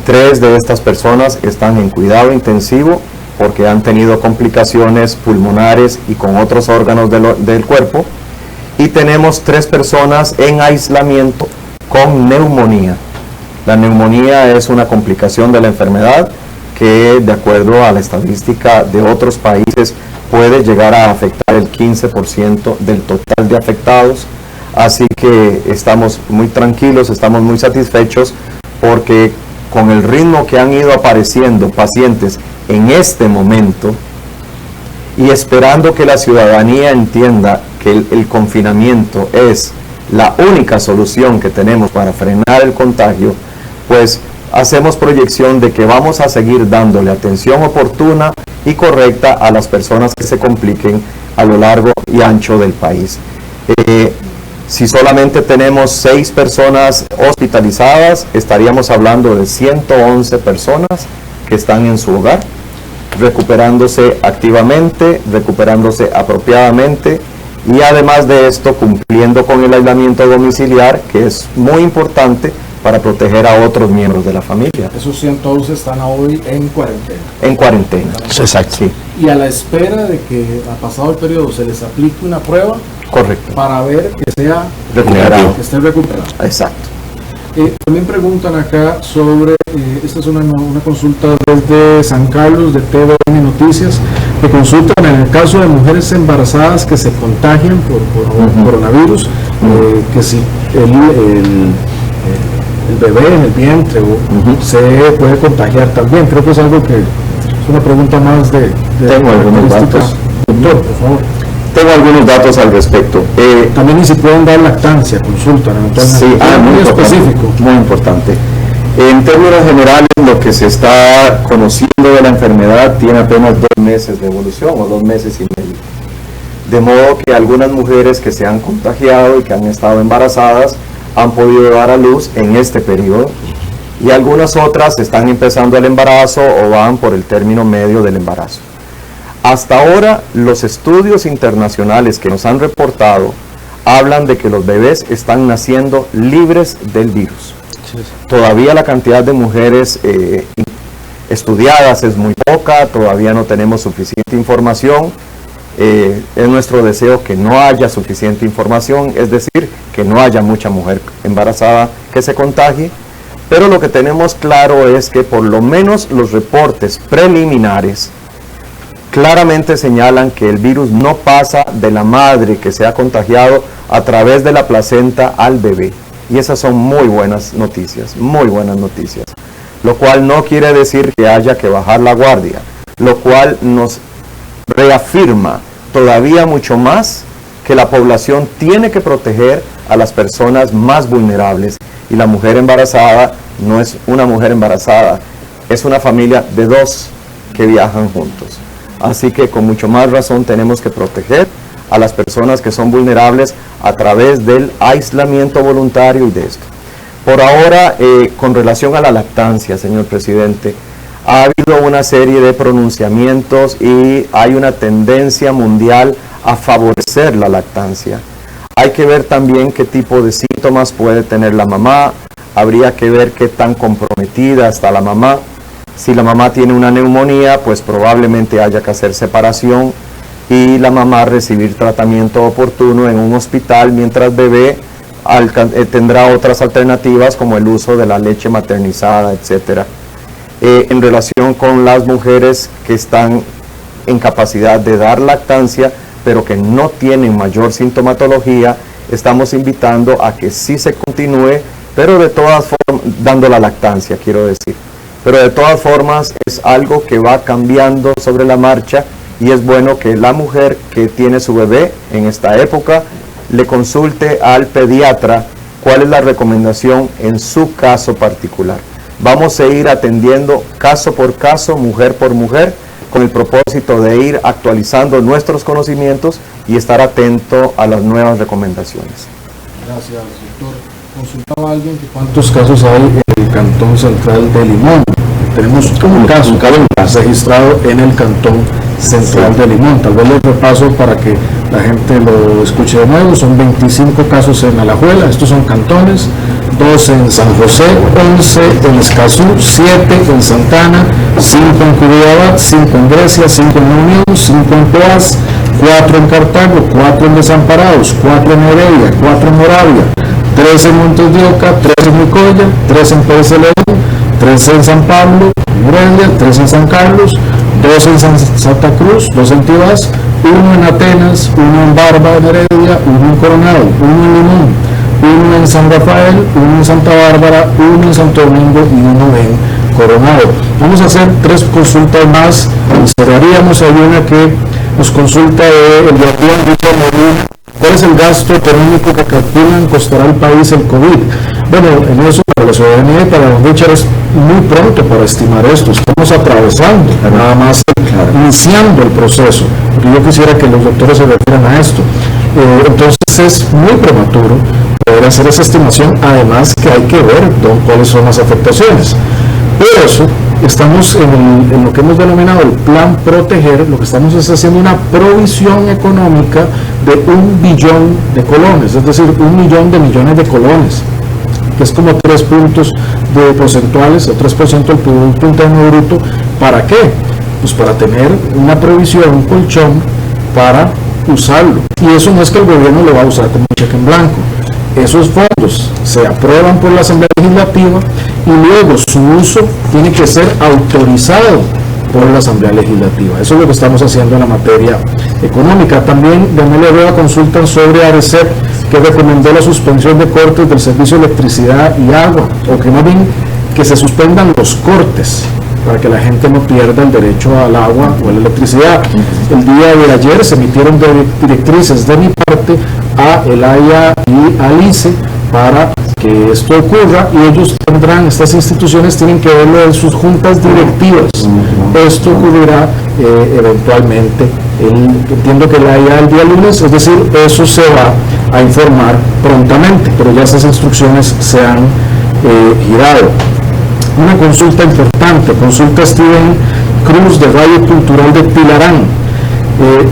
3 de estas personas están en cuidado intensivo porque han tenido complicaciones pulmonares y con otros órganos del cuerpo. Y tenemos 3 personas en aislamiento con neumonía. La neumonía es una complicación de la enfermedad que, de acuerdo a la estadística de otros países, puede llegar a afectar el 15% del total de afectados. Así que estamos muy tranquilos, estamos muy satisfechos, porque con el ritmo que han ido apareciendo pacientes en este momento, y esperando que la ciudadanía entienda que el confinamiento es la única solución que tenemos para frenar el contagio, pues hacemos proyección de que vamos a seguir dándole atención oportuna y correcta a las personas que se compliquen a lo largo y ancho del país. Si solamente tenemos 6 personas hospitalizadas, estaríamos hablando de 111 personas que están en su hogar, recuperándose activamente, recuperándose apropiadamente, y además de esto cumpliendo con el aislamiento domiciliar, que es muy importante para proteger a otros miembros de la familia. Esos 111 están hoy en cuarentena. En cuarentena. Exacto. Sí. Y a la espera de que, ha pasado el periodo, se les aplique una prueba. Correcto. Para ver que sea recuperado. Que esté recuperado. Exacto. También preguntan acá sobre, esta es una consulta desde San Carlos, de TVN Noticias, que consultan en el caso de mujeres embarazadas que se contagian por coronavirus, que si el bebé en el vientre se puede contagiar también. Creo que es algo que es una pregunta más de Tengo algunos datos. Doctor, por favor. Tengo algunos datos al respecto. También, y si pueden dar lactancia, consultan eventualmente. Sí, muy específico. Muy importante. En términos generales, lo que se está conociendo de la enfermedad tiene apenas 2 meses de evolución, o 2 meses y medio. De modo que algunas mujeres que se han contagiado y que han estado embarazadas han podido dar a luz en este periodo, y algunas otras están empezando el embarazo o van por el término medio del embarazo. Hasta ahora, los estudios internacionales que nos han reportado hablan de que los bebés están naciendo libres del virus. Todavía la cantidad de mujeres estudiadas es muy poca, todavía no tenemos suficiente información. Es nuestro deseo que no haya suficiente información, es decir, que no haya mucha mujer embarazada que se contagie, pero lo que tenemos claro es que por lo menos los reportes preliminares claramente señalan que el virus no pasa de la madre que se ha contagiado a través de la placenta al bebé. Y esas son muy buenas noticias, lo cual no quiere decir que haya que bajar la guardia. lo cual nos reafirma todavía mucho más que la población tiene que proteger a las personas más vulnerables, y la mujer embarazada no es una mujer embarazada, es una familia de dos que viajan juntos. Así que con mucho más razón tenemos que proteger a las personas que son vulnerables a través del aislamiento voluntario y de esto. Por ahora, con relación a la lactancia, señor presidente, ha habido una serie de pronunciamientos y hay una tendencia mundial a favorecer la lactancia. Hay que ver también qué tipo de síntomas puede tener la mamá, habría que ver qué tan comprometida está la mamá. Si la mamá tiene una neumonía, pues probablemente haya que hacer separación y la mamá recibir tratamiento oportuno en un hospital, mientras bebé tendrá otras alternativas como el uso de la leche maternizada, etc. En relación con las mujeres que están en capacidad de dar lactancia, pero que no tienen mayor sintomatología, estamos invitando a que sí se continúe, pero de todas formas, dando la lactancia, quiero decir. Pero de todas formas es algo que va cambiando sobre la marcha, y es bueno que la mujer que tiene su bebé en esta época le consulte al pediatra cuál es la recomendación en su caso particular. Vamos a ir atendiendo caso por caso, mujer por mujer, con el propósito de ir actualizando nuestros conocimientos y estar atento a las nuevas recomendaciones. Gracias, doctor. Consultaba a alguien que cuántos casos hay en el Cantón Central de Limón. Tenemos un caso registrado en el Cantón Central de Limón. Tal vez lo repaso para que la gente lo escuche de nuevo. Son 25 casos en Alajuela, estos son cantones, 12 en San José, 11 en Escazú, 7 en Santana, 5 en Curridabat, 5 en Grecia, 5 en La Unión, 5 en Poás, 4 en Cartago, 4 en Desamparados, 4 en Heredia, 4 en Moravia, 3 en Montes de Oca, 3 en Nicoya, 3 en Pérez de León, 3 en San Pablo, Morelia, 3 en San Carlos, 2 en Santa Cruz, 2 en Tibás, 1 en Atenas, 1 en Barba, en Heredia, 1 en Coronado, 1 en Limón, 1 en San Rafael, 1 en Santa Bárbara, 1 en Santo Domingo y 1 en Coronado. Vamos a hacer 3 consultas más y cerraríamos. Hay una que nos consulta el doctor Richard Medina. ¿Cuál es el gasto económico que calculan costará al país el COVID? Bueno, en eso para la ciudadanía y para don Richard es muy pronto para estimar esto. Estamos atravesando, nada más iniciando el proceso, porque yo quisiera que los doctores se refieran a esto. Entonces es muy prematuro poder hacer esa estimación, además que hay que ver cuáles son las afectaciones. Por eso estamos en lo que hemos denominado el plan Proteger. Lo que estamos es haciendo una provisión económica de 1 billón de colones, es decir, 1 millón de millones de colones, que es como 3 puntos porcentuales, o 3% del Producto Interno Bruto. ¿Para qué? Pues para tener una provisión, un colchón para usarlo. Y eso no es que el gobierno lo va a usar como un cheque en blanco. Esos fondos se aprueban por la Asamblea Legislativa y luego su uso tiene que ser autorizado por la Asamblea Legislativa. Eso es lo que estamos haciendo en la materia económica. También de Amelia Rueda consultan sobre ARECEP, que recomendó la suspensión de cortes del servicio de electricidad y agua, o que más bien que se suspendan los cortes para que la gente no pierda el derecho al agua o a la electricidad. El día de ayer se emitieron directrices de mi parte a el AIA y al ICE para que esto ocurra, y ellos tendrán, estas instituciones tienen que verlo en sus juntas directivas. Esto ocurrirá eventualmente, entiendo que el AIA el día lunes, es decir, eso se va a informar prontamente, pero ya esas instrucciones se han girado. Una consulta importante, consulta Steven Cruz de Radio Cultural de Tilarán.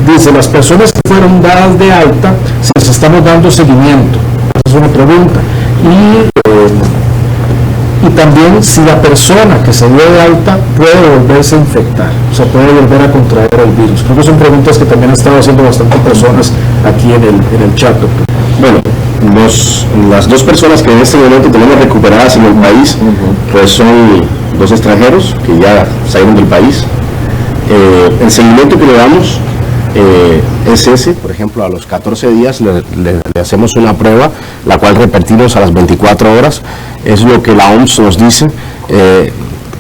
Dice, las personas que fueron dadas de alta, si les estamos dando seguimiento. Esa es una pregunta. Y también si la persona que se dio de alta puede volverse a infectar, o sea, puede volver a contraer el virus. Creo que son preguntas que también han estado haciendo bastantes personas aquí en el chat, doctor. Bueno, las 2 personas que en este momento tenemos recuperadas en el país, pues son 2 extranjeros que ya salieron del país. El seguimiento que le damos es ese. Por ejemplo, a los 14 días le hacemos una prueba, la cual repetimos a las 24 horas. Es lo que la OMS nos dice.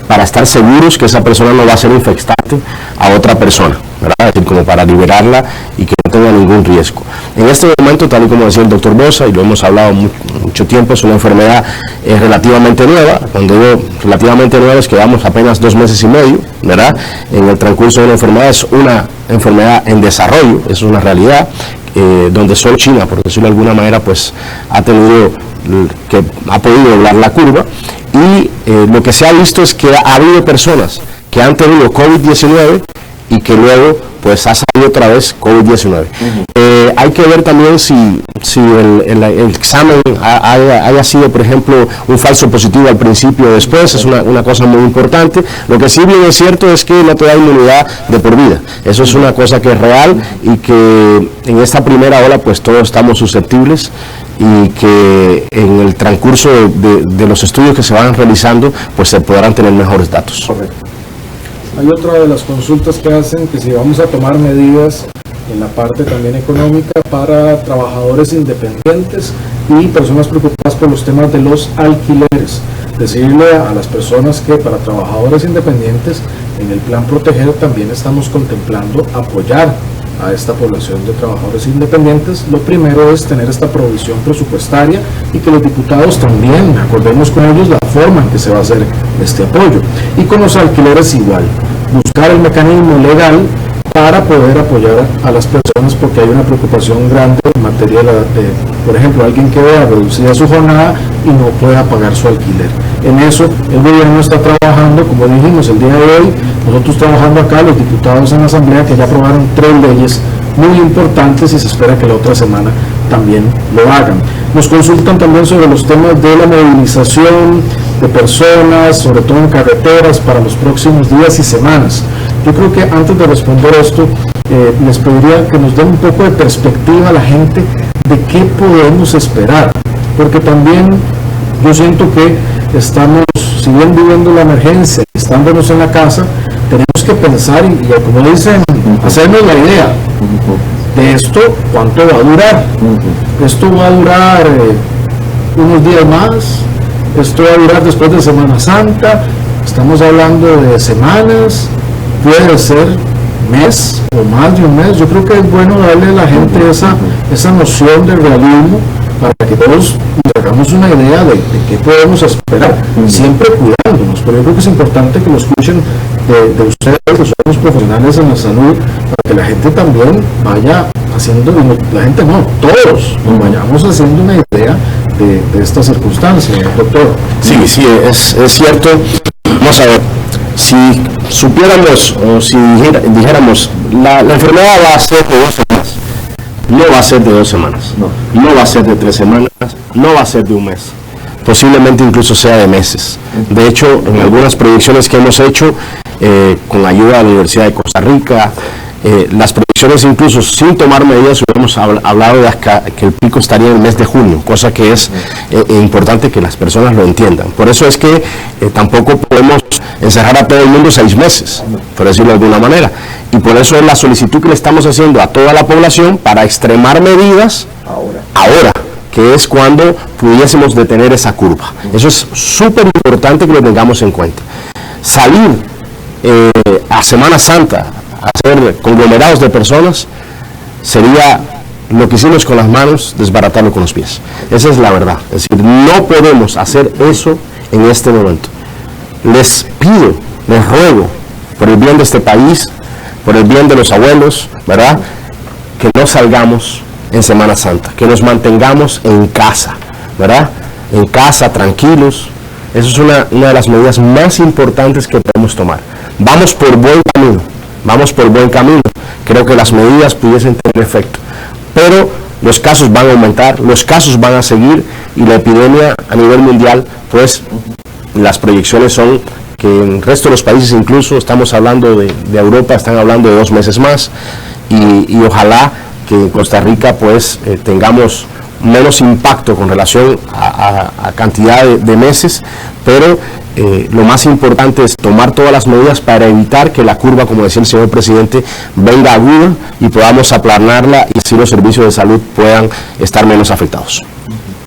para estar seguros que esa persona no va a ser infectante a otra persona, ¿verdad? Es decir, como para liberarla y que no tenga ningún riesgo. En este momento, tal y como decía el doctor Bosa, y lo hemos hablado mucho tiempo, es una enfermedad relativamente nueva. Cuando digo relativamente nueva es que llevamos apenas 2 meses y medio, ¿verdad? En el transcurso de la enfermedad es una enfermedad en desarrollo, eso es una realidad, donde solo China, por decirlo de alguna manera, pues ha podido doblar la curva, y lo que se ha visto es que ha habido personas que han tenido COVID-19 y que luego pues ha salido otra vez COVID-19. Hay que ver también si el examen haya sido, por ejemplo, un falso positivo al principio o después. Es una cosa muy importante. Lo que sí bien es cierto es que no te da inmunidad de por vida. Eso es una cosa que es real, y que en esta primera ola pues todos estamos susceptibles, y que en el transcurso de los estudios que se van realizando pues se podrán tener mejores datos. Correcto. Hay otra de las consultas que hacen que si vamos a tomar medidas en la parte también económica para trabajadores independientes y personas preocupadas por los temas de los alquileres. Decirle a las personas que para trabajadores independientes en el plan Proteger también estamos contemplando apoyar a esta población de trabajadores independientes. Lo primero es tener esta provisión presupuestaria y que los diputados también acordemos con ellos la forma en que se va a hacer este apoyo. Y con los alquileres igual, buscar el mecanismo legal para poder apoyar a las personas, porque hay una preocupación grande en materia de, por ejemplo, alguien que vea reducida su jornada y no pueda pagar su alquiler. En eso el gobierno está trabajando, como dijimos el día de hoy, nosotros trabajando acá, los diputados en la Asamblea, que ya aprobaron 3 leyes muy importantes y se espera que la otra semana también lo hagan. Nos consultan también sobre los temas de la movilización de personas, sobre todo en carreteras, para los próximos días y semanas. Yo creo que antes de responder esto, les pediría que nos den un poco de perspectiva a la gente de qué podemos esperar, porque también yo siento que estamos, si bien viviendo la emergencia, estándonos en la casa, tenemos que pensar y como dicen, hacernos la idea de esto, cuánto va a durar. Esto va a durar unos días más, esto va a durar después de Semana Santa, estamos hablando de semanas, puede ser mes o más de un mes. Yo creo que es bueno darle a la gente esa noción de realismo para que todos hagamos una idea de qué podemos esperar, siempre cuidándonos, pero yo creo que es importante que lo escuchen de ustedes, que somos profesionales en la salud, para que la gente también vaya haciendo, la gente no, todos nos vayamos haciendo una idea de esta circunstancia, doctor. Sí, es cierto. Vamos a ver, si supiéramos o si dijéramos la enfermedad va a ser de 2 semanas, no va a ser de 2 semanas, no va a ser de 3 semanas, no va a ser de un mes, posiblemente incluso sea de meses. De hecho, en algunas proyecciones que hemos hecho con ayuda de la Universidad de Costa Rica, las proyecciones incluso sin tomar medidas, hemos hablado de que el pico estaría en el mes de junio, cosa que es importante que las personas lo entiendan. Por eso es que tampoco podemos encerrar a todo el mundo 6 meses, por decirlo de alguna manera. Y por eso es la solicitud que le estamos haciendo a toda la población para extremar medidas ahora, que es cuando pudiésemos detener esa curva. Eso es súper importante que lo tengamos en cuenta. Salir a Semana Santa, hacer conglomerados de personas, sería lo que hicimos con las manos, desbaratarlo con los pies. Esa es la verdad. Es decir, no podemos hacer eso en este momento. Les pido, les ruego, por el bien de este país, por el bien de los abuelos, ¿verdad?, que no salgamos en Semana Santa, que nos mantengamos en casa, ¿verdad?, en casa, tranquilos. Eso es una de las medidas más importantes que podemos tomar. Vamos por buen camino. Vamos por buen camino. Creo que las medidas pudiesen tener efecto, pero los casos van a aumentar, los casos van a seguir, y la epidemia a nivel mundial, pues las proyecciones son que en el resto de los países, incluso estamos hablando de Europa, están hablando de 2 meses más, y ojalá que en Costa Rica pues tengamos menos impacto con relación a cantidad de meses, pero lo más importante es tomar todas las medidas para evitar que la curva, como decía el señor presidente, venga aguda y podamos aplanarla, y así los servicios de salud puedan estar menos afectados.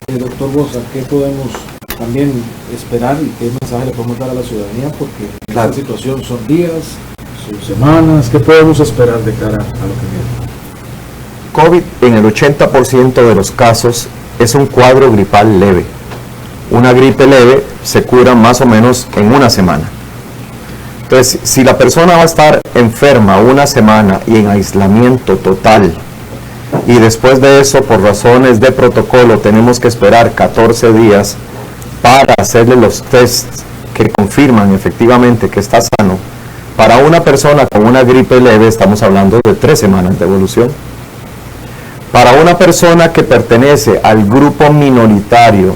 Doctor Bosa, ¿qué podemos también esperar y qué mensaje le podemos dar a la ciudadanía, porque en esta situación son días, son semanas, ¿qué podemos esperar de cara a lo que viene? COVID en el 80% de los casos es un cuadro gripal leve. Una gripe leve se cura más o menos en una semana. Entonces, si la persona va a estar enferma una semana y en aislamiento total, y después de eso, por razones de protocolo, tenemos que esperar 14 días para hacerle los tests que confirman efectivamente que está sano, para una persona con una gripe leve estamos hablando de 3 semanas de evolución. Para una persona que pertenece al grupo minoritario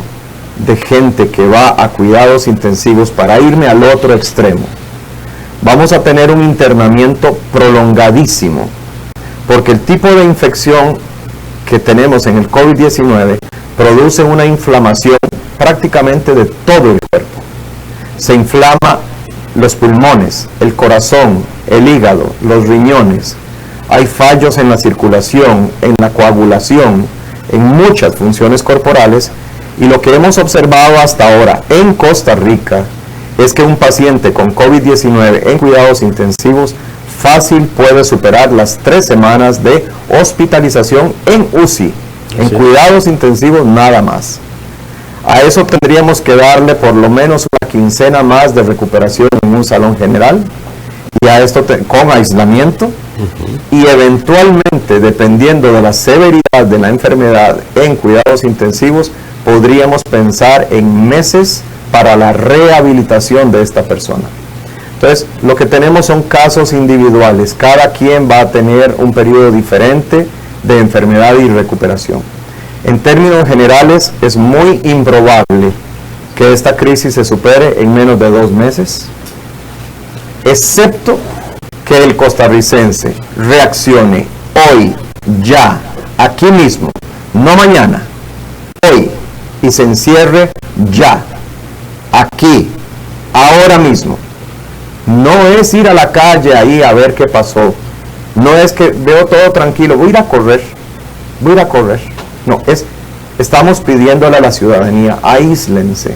de gente que va a cuidados intensivos, para irme al otro extremo, vamos a tener un internamiento prolongadísimo, porque el tipo de infección que tenemos en el COVID-19 produce una inflamación prácticamente de todo el cuerpo. Se inflama los pulmones, el corazón, el hígado, los riñones. Hay fallos en la circulación, en la coagulación, en muchas funciones corporales, y lo que hemos observado hasta ahora en Costa Rica es que un paciente con COVID-19 en cuidados intensivos fácil puede superar las 3 semanas de hospitalización en UCI, en cuidados intensivos nada más. A eso tendríamos que darle por lo menos una quincena más de recuperación en un salón general, y a esto con aislamiento, y eventualmente, dependiendo de la severidad de la enfermedad en cuidados intensivos, podríamos pensar en meses para la rehabilitación de esta persona. Entonces, lo que tenemos son casos individuales, cada quien va a tener un periodo diferente de enfermedad y recuperación. En términos generales, es muy improbable que esta crisis se supere en menos de 2 meses, excepto que el costarricense reaccione hoy, ya, aquí mismo, no mañana, hoy, y se encierre ya, aquí, ahora mismo. No es ir a la calle ahí a ver qué pasó, no es que veo todo tranquilo, voy a ir a correr, no, estamos pidiéndole a la ciudadanía, aíslense,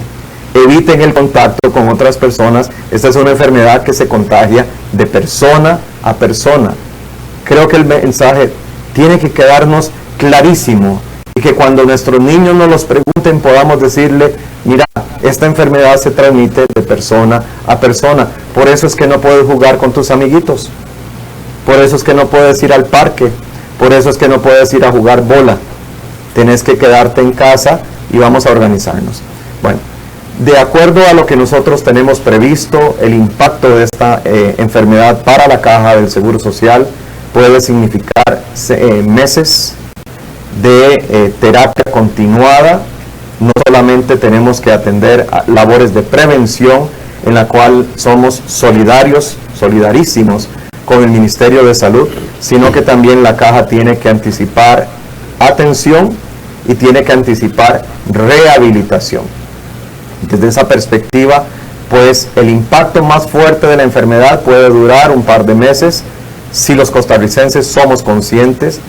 eviten el contacto con otras personas. Esta es una enfermedad que se contagia de persona a persona. Creo que el mensaje tiene que quedarnos clarísimo, y que cuando nuestros niños nos los pregunten podamos decirle, mira, esta enfermedad se transmite de persona a persona. Por eso es que no puedes jugar con tus amiguitos, por eso es que no puedes ir al parque, por eso es que no puedes ir a jugar bola. Tienes que quedarte en casa y vamos a organizarnos. Bueno, de acuerdo a lo que nosotros tenemos previsto, el impacto de esta enfermedad para la Caja del Seguro Social puede significar meses de terapia continuada. No solamente tenemos que atender a labores de prevención, en la cual somos solidarísimos con el Ministerio de Salud, sino que también la Caja tiene que anticipar atención y tiene que anticipar rehabilitación. Desde esa perspectiva, pues el impacto más fuerte de la enfermedad puede durar un par de meses si los costarricenses somos conscientes,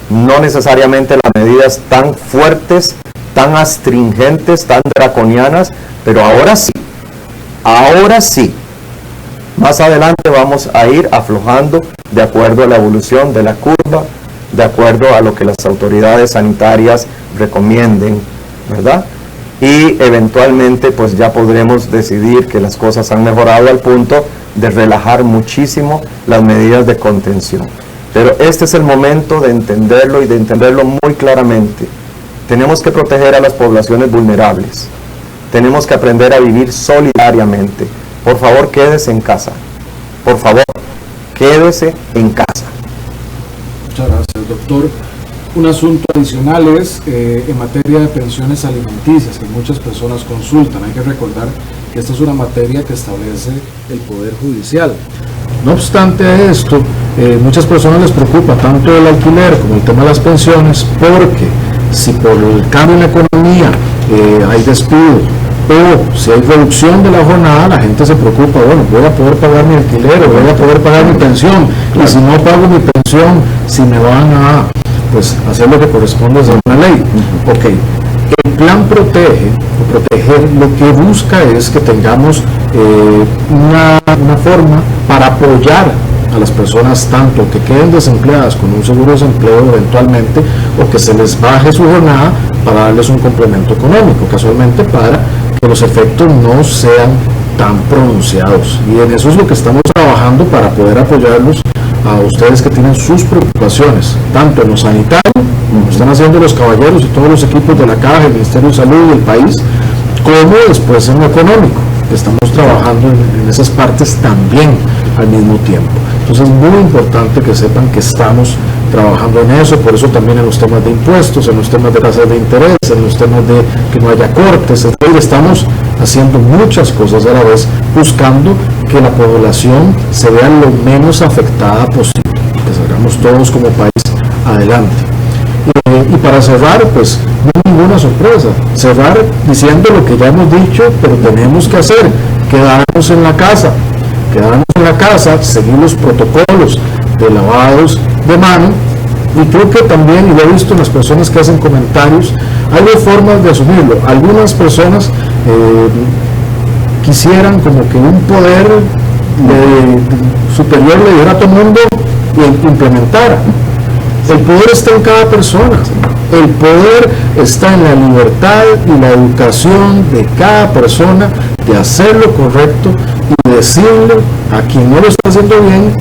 no necesariamente las medidas tan fuertes, tan astringentes, tan draconianas, pero ahora sí, más adelante vamos a ir aflojando de acuerdo a la evolución de la curva, de acuerdo a lo que las autoridades sanitarias recomienden, ¿verdad? Y eventualmente pues ya podremos decidir que las cosas han mejorado al punto de relajar muchísimo las medidas de contención. Pero este es el momento de entenderlo, y de entenderlo muy claramente. Tenemos que proteger a las poblaciones vulnerables. Tenemos que aprender a vivir solidariamente. Por favor, quédese en casa. Por favor, quédese en casa. Muchas gracias, doctor. Un asunto adicional es en materia de pensiones alimenticias, que muchas personas consultan. Hay que recordar que esta es una materia que establece el Poder Judicial. No obstante esto, muchas personas les preocupa tanto el alquiler como el tema de las pensiones, porque si por el cambio en la economía hay despido, o si hay reducción de la jornada, la gente se preocupa, bueno, voy a poder pagar mi alquiler, o voy a poder pagar mi pensión, y si no pago mi pensión, si me van a hacer lo que corresponde a una ley. Ok, El plan proteger lo que busca es que tengamos una forma para apoyar a las personas tanto que queden desempleadas con un seguro de desempleo eventualmente o que se les baje su jornada para darles un complemento económico, casualmente para que los efectos no sean tan pronunciados. Y en eso es lo que estamos trabajando para poder apoyarlos a ustedes que tienen sus preocupaciones, tanto en lo sanitario, como están haciendo los caballeros y todos los equipos de la Caja, el Ministerio de Salud y el país, como después en lo económico, que estamos trabajando en esas partes también al mismo tiempo. Entonces es muy importante que sepan que estamos trabajando en eso, por eso también en los temas de impuestos, en los temas de tasas de interés, en los temas de que no haya cortes, estamos haciendo muchas cosas a la vez, buscando que la población se vea lo menos afectada posible, que salgamos todos como país adelante. Y para cerrar, pues no hay ninguna sorpresa, cerrar diciendo lo que ya hemos dicho, pero tenemos que hacer, quedarnos en la casa, seguir los protocolos de lavados de mano, y creo que también, y lo he visto en las personas que hacen comentarios, hay dos formas de asumirlo. Algunas personas quisieran como que un poder superior le diera a todo el mundo y implementara. El poder está en cada persona, el poder está en la libertad y la educación de cada persona de hacer lo correcto y decirle a quien no lo está haciendo bien,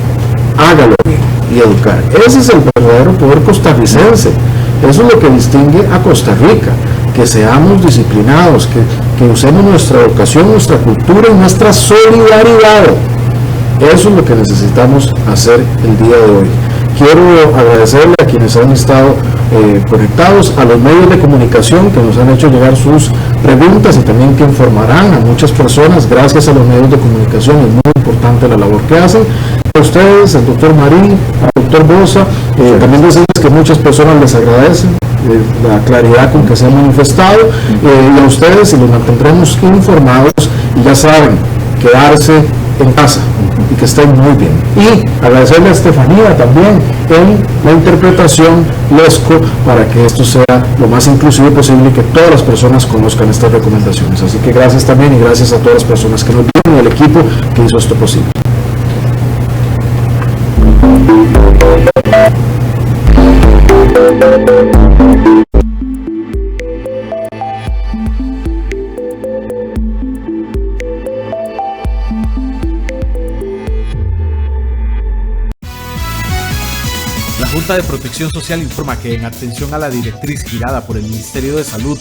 hágalo bien y educar. Ese es el verdadero poder costarricense, eso es lo que distingue a Costa Rica, que seamos disciplinados, que usemos nuestra educación, nuestra cultura y nuestra solidaridad. Eso es lo que necesitamos hacer el día de hoy. Quiero agradecerle a quienes han estado conectados, a los medios de comunicación que nos han hecho llegar sus preguntas y también que informarán a muchas personas. Gracias a los medios de comunicación, es muy importante la labor que hacen. A ustedes, al doctor Marín, al doctor Bosa, también decirles que muchas personas les agradecen la claridad con que se han manifestado, y a ustedes, y los mantendremos informados, y ya saben, quedarse en casa y que estén muy bien. Y agradecerle a Estefanía también en la interpretación Lesco para que esto sea lo más inclusivo posible y que todas las personas conozcan estas recomendaciones. Así que gracias también, y gracias a todas las personas que nos vieron y al equipo que hizo esto posible. La Junta de Protección Social informa que, en atención a la directriz girada por el Ministerio de Salud